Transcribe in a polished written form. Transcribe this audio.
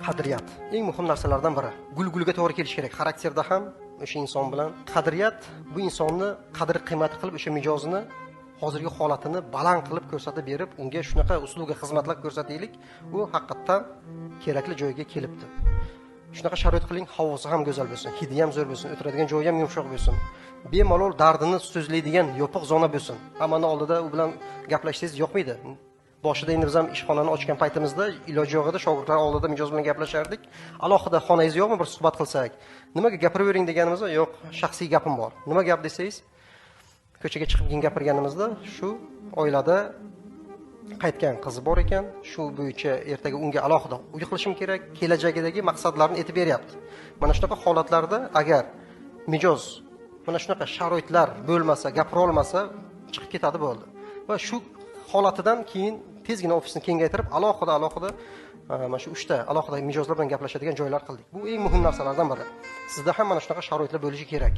Qadriyat eng muhim narsalardan biri. Gul-gulga to'g'ri kelish kerak. Xarakterda ham o'sha inson bilan qadriyat bu insonni qadr-qiymati qilib o'sha mijozini hozirgi holatini baland qilib ko'rsatib berib, unga shunaqa uslubga xizmatlar ko'rsataylik, u haqiqatan kerakli joyga kelibdi. Shunaqa sharoit qiling, havosi ham go'zal bo'lsin, hidi ham zo'r bo'lsin, o'tiradigan joyi ham yumshoq bo'lsin. Bemalol dardini so'zlaydigan yopiq zona bo'lsin. Hammani oldida u bilan gaplashsangiz yoqmaydi. Boshida endi biz ham ishxonani ochgan paytimizda iloji yo'q edi, shogirdlar oldida mijoz bilan gaplashardik. Alohida xonangiz yo'qmi, bir suhbat qilsak? Nimaga gapiravering deganimizda, yo'q, shaxsiy gapim bor. Nima gap desangiz, ko'chaga chiqib gapirganimizda shu oilada qaytgan qizi bor ekan, shu bo'yicha ertaga unga alohida uy qilishim kerak, kelajagidagi maqsadlarini aytib beryapti. Mana shunaqa holatlarda agar mijoz mana shunaqa sharoitlar bo'lmasa, gapira olmasa, chiqib ketadi bo'ldi. Va shu holatidan keyin tezgina ofisni kengaytirib, alohida mana shu 3 ta alohida mijozlar bilan gaplashadigan joylar qildik. Bu eng muhim narsalardan biri. Sizda ham mana shunaqa sharoitlar bo'lishi kerak.